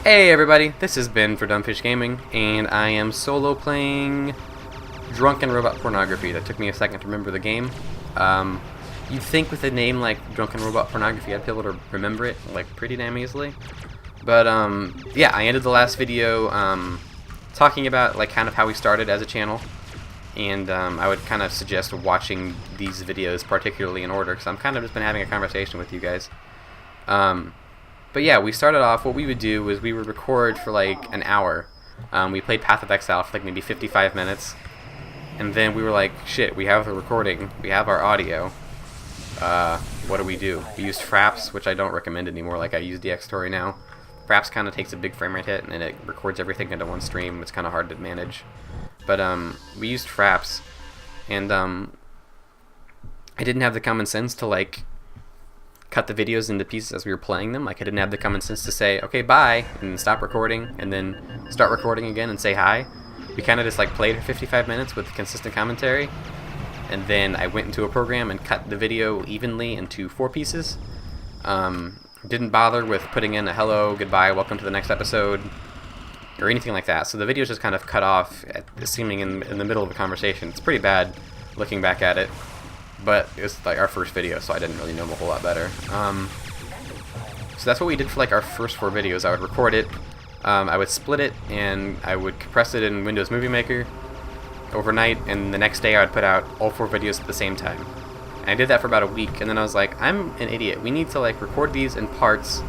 Hey everybody, this is Ben for Dumbfish Gaming, and I am solo playing Drunken Robot Pornography. That took me a second to remember the game. You'd think with a name like Drunken Robot Pornography I'd be able to remember it like pretty damn easily. But yeah, I ended the last video talking about like kind of how we started as a channel, and I would kind of suggest watching these videos particularly in order because I'm kind of just been having a conversation with you guys. But yeah, we started off, what we would do was we would record for like an hour. We played Path of Exile for like maybe 55 minutes. And then we were like, shit, we have the recording, we have our audio. What do? We used Fraps, which I don't recommend anymore, like I use DxTory now. Fraps kind of takes a big frame rate hit and it records everything into one stream. It's kind of hard to manage. But we used Fraps, and I didn't have the common sense to like cut the videos into pieces as we were playing them. Like I didn't have the common sense to say, okay, bye, and stop recording, and then start recording again and say hi. We kind of just like played for 55 minutes with consistent commentary, and then I went into a program and cut the video evenly into 4 pieces. Didn't bother with putting in a hello, goodbye, welcome to the next episode, or anything like that. So the video's just kind of cut off, seeming in the middle of the conversation. It's pretty bad looking back at it. But it was like our first video, so I didn't really know them a whole lot better. So that's what we did for like our first 4 videos. I would record it, I would split it, and I would compress it in Windows Movie Maker overnight, and the next day I would put out all 4 videos at the same time. And I did that for about a week, and then I was like, I'm an idiot. We need to like record these in parts.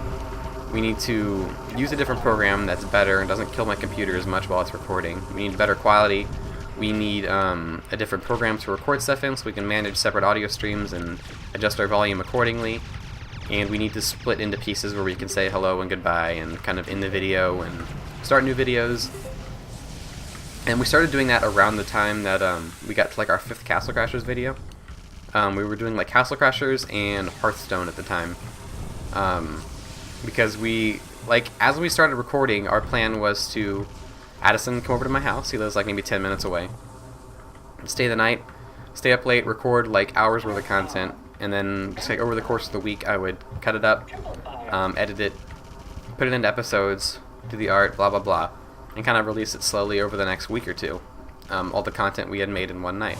We need to use a different program that's better and doesn't kill my computer as much while it's recording. We need better quality. We need a different program to record stuff in so we can manage separate audio streams and adjust our volume accordingly. And we need to split into pieces where we can say hello and goodbye and kind of end the video and start new videos. And we started doing that around the time that we got to like our 5th Castle Crashers video. We were doing like Castle Crashers and Hearthstone at the time. Because we, like, as we started recording, our plan was to Addison come over to my house. He lives like maybe 10 minutes away. Stay the night, stay up late, record like hours worth of content, and then just like over the course of the week I would cut it up, edit it, put it into episodes, do the art, blah blah blah, and kind of release it slowly over the next week or two. All the content we had made in one night.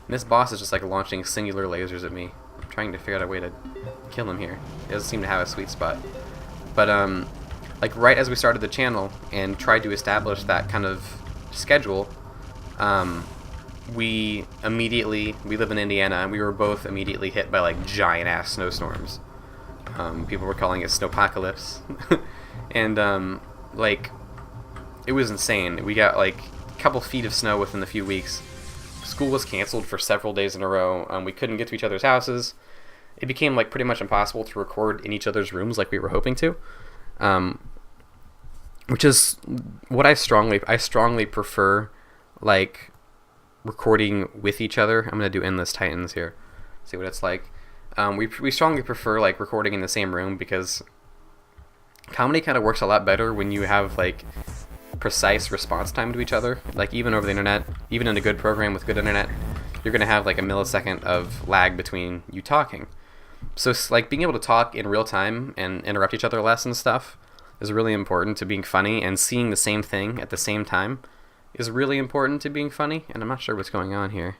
And this boss is just like launching singular lasers at me. I'm trying to figure out a way to kill him here. He doesn't seem to have a sweet spot. But like right as we started the channel and tried to establish that kind of schedule, we live in Indiana, and we were both immediately hit by like giant ass snowstorms. People were calling it snowpocalypse. And like it was insane. We got like a couple feet of snow within a few weeks. School was canceled for several days in a row. We couldn't get to each other's houses. It became like pretty much impossible to record in each other's rooms like we were hoping to. Which is what I strongly prefer, like recording with each other. I'm gonna do Endless Titans here, see what it's like. We strongly prefer like recording in the same room because comedy kind of works a lot better when you have like precise response time to each other. Like even over the internet, even in a good program with good internet, you're gonna have like a millisecond of lag between you talking. So like being able to talk in real time and interrupt each other less and stuff is really important to being funny, and seeing the same thing at the same time is really important to being funny. And I'm not sure what's going on here.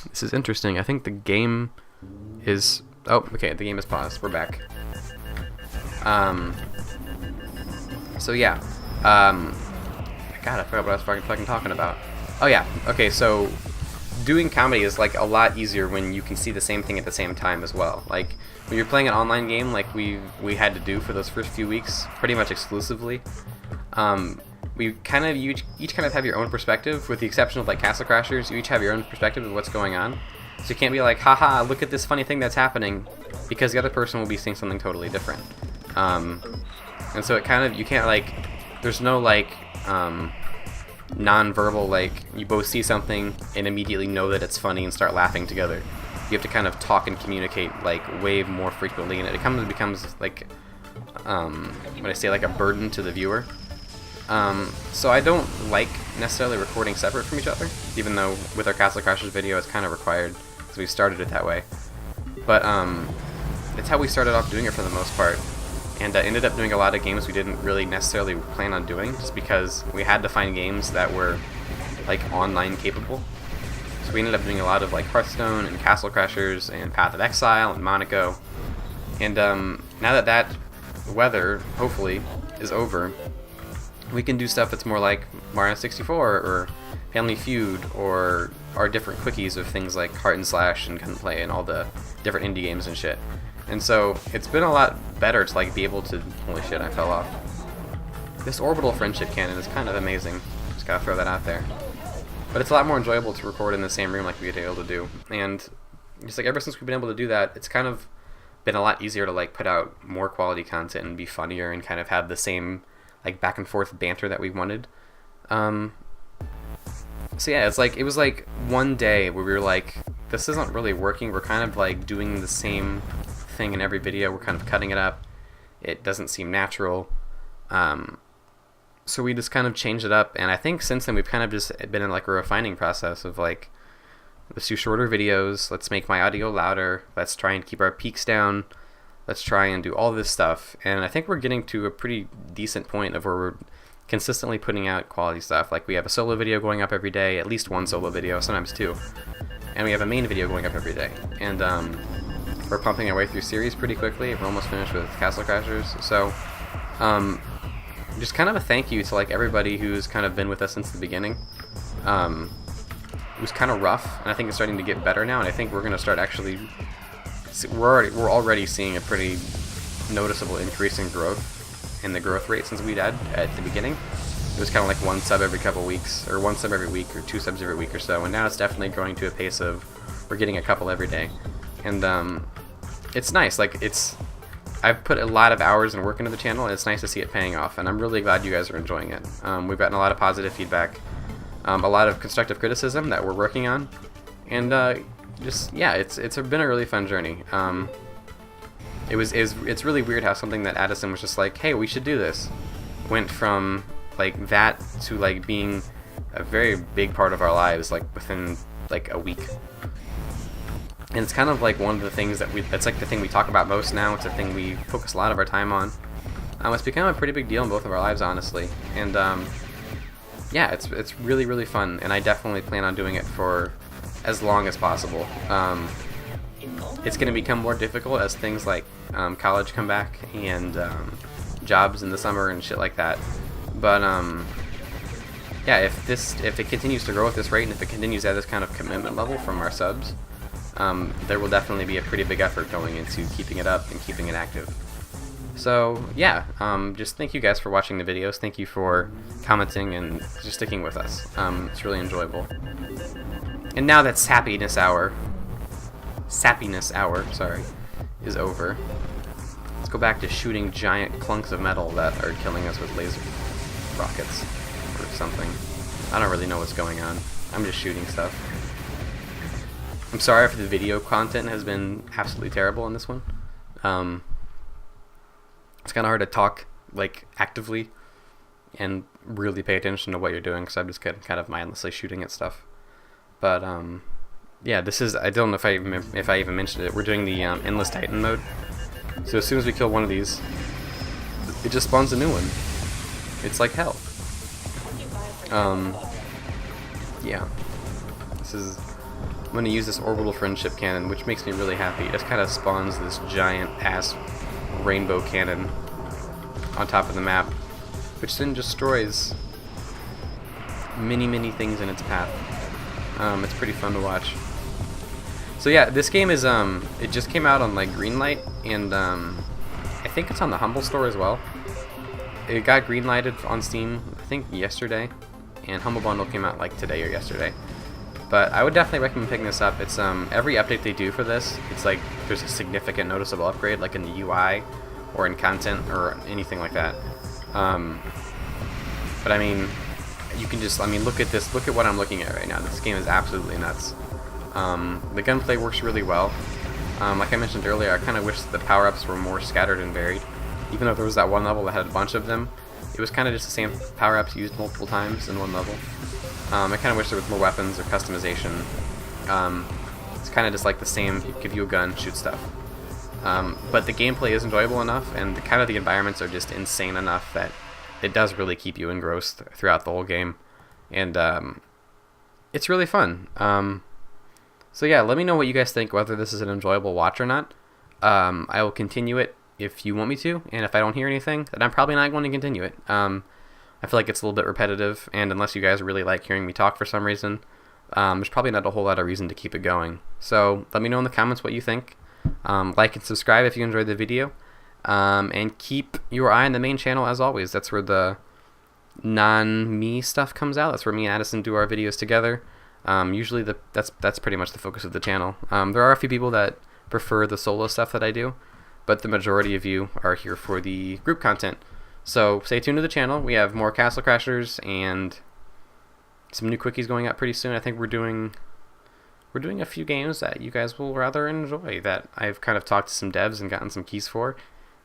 This is interesting. I think the game is... Oh, okay, the game is paused. We're back. So yeah. God, I forgot what I was fucking talking about. Oh yeah, okay, so doing comedy is like a lot easier when you can see the same thing at the same time as well. Like when you're playing an online game like we had to do for those first few weeks, pretty much exclusively, we kind of you each kind of have your own perspective, with the exception of like Castle Crashers. You each have your own perspective of what's going on. So you can't be like, haha, look at this funny thing that's happening, because the other person will be seeing something totally different. And so it kind of, you can't like, there's no like non-verbal, like you both see something and immediately know that it's funny and start laughing together. You have to kind of talk and communicate like way more frequently, and it becomes like when I say like a burden to the viewer. So I don't like necessarily recording separate from each other, even though with our Castle Crashers video it's kind of required because we started it that way. But it's how we started off doing it for the most part, and ended up doing a lot of games we didn't really necessarily plan on doing, just because we had to find games that were like online capable. So we ended up doing a lot of like Hearthstone and Castle Crashers and Path of Exile and Monaco. And now that that weather, hopefully, is over, we can do stuff that's more like Mario 64 or Family Feud or our different quickies of things like Heart and Slash and Gunplay and all the different indie games and shit. And so it's been a lot better to like be able to... Holy shit, I fell off. This orbital friendship cannon is kind of amazing. Just gotta throw that out there. But it's a lot more enjoyable to record in the same room like we've been able to do. And just like ever since we've been able to do that, it's kind of been a lot easier to like put out more quality content and be funnier and kind of have the same like back and forth banter that we wanted. So yeah, it was like one day where we were like, this isn't really working. We're kind of like doing the same thing in every video. We're kind of cutting it up. It doesn't seem natural. So we just kind of changed it up, and I think since then we've kind of just been in like a refining process of like, let's do shorter videos, let's make my audio louder, let's try and keep our peaks down, let's try and do all this stuff. And I think we're getting to a pretty decent point of where we're consistently putting out quality stuff. Like we have a solo video going up every day, at least one solo video, sometimes two, and we have a main video going up every day. And we're pumping our way through series pretty quickly. We're almost finished with Castle Crashers. So just kind of a thank you to like everybody who's kind of been with us since the beginning. It was kind of rough, and I think it's starting to get better now, and I think we're going to start actually... We're already seeing a pretty noticeable increase in growth, in the growth rate since we'd had at the beginning. It was kind of like one sub every couple weeks, or one sub every week, or two subs every week or so, and now it's definitely growing to a pace of we're getting a couple every day. And it's nice. Like, I've put a lot of hours and work into the channel, and it's nice to see it paying off, and I'm really glad you guys are enjoying it. We've gotten a lot of positive feedback, a lot of constructive criticism that we're working on, and just, yeah, it's been a really fun journey. It's really weird how something that Addison was just like, hey, we should do this, went from like that to like being a very big part of our lives like within like a week. And it's kind of like one of the things that's like the thing we talk about most now. It's a thing we focus a lot of our time on. It's become a pretty big deal in both of our lives, honestly. And yeah, it's really, really fun, and I definitely plan on doing it for as long as possible. It's going to become more difficult as things like college come back and jobs in the summer and shit like that. But yeah, if it continues to grow at this rate, and if it continues at this kind of commitment level from our subs, there will definitely be a pretty big effort going into keeping it up and keeping it active. So yeah, just thank you guys for watching the videos. Thank you for commenting and just sticking with us. It's really enjoyable. And now that sappiness hour, sorry, is over, let's go back to shooting giant clunks of metal that are killing us with laser rockets or something. I don't really know what's going on. I'm just shooting stuff. I'm sorry if the video content has been absolutely terrible in this one. It's kind of hard to talk like actively and really pay attention to what you're doing, because I'm just kind of mindlessly shooting at stuff. But yeah, this is, I don't know if I even mentioned it. We're doing the Endless Titan mode. So as soon as we kill one of these, it just spawns a new one. It's like hell. Yeah. I'm going to use this orbital friendship cannon, which makes me really happy. It just kind of spawns this giant ass rainbow cannon on top of the map, which then destroys many things in its path. It's pretty fun to watch. So yeah, this game is it just came out on like Greenlight, and I think it's on the Humble store as well. It got greenlighted on Steam I think yesterday, and Humble Bundle came out like today or yesterday. But I would definitely recommend picking this up. It's every update they do for this, it's like there's a significant noticeable upgrade, like in the UI or in content or anything like that. But I mean, you can just, look at this, look at what I'm looking at right now. This game is absolutely nuts. The gunplay works really well. Like I mentioned earlier, I kind of wish the power-ups were more scattered and varied. Even though there was that one level that had a bunch of them, it was kind of just the same power-ups used multiple times in one level. I kind of wish there was more weapons or customization. It's kind of just like the same, give you a gun, shoot stuff. But the gameplay is enjoyable enough, and the environments are just insane enough that it does really keep you engrossed throughout the whole game. And it's really fun. So yeah, let me know what you guys think, whether this is an enjoyable watch or not. I will continue it if you want me to, and if I don't hear anything, then I'm probably not going to continue it. I feel like it's a little bit repetitive, and unless you guys really like hearing me talk for some reason, there's probably not a whole lot of reason to keep it going. So let me know in the comments what you think. Like and subscribe if you enjoyed the video, and keep your eye on the main channel as always. That's where the non-me stuff comes out. That's where me and Addison do our videos together. Usually that's pretty much the focus of the channel. There are a few people that prefer the solo stuff that I do, but the majority of you are here for the group content. So stay tuned to the channel. We have more Castle Crashers and some new quickies going out pretty soon. I think we're doing a few games that you guys will rather enjoy, that I've kind of talked to some devs and gotten some keys for,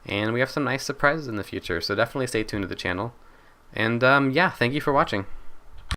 and we have some nice surprises in the future. So definitely stay tuned to the channel. And yeah, thank you for watching.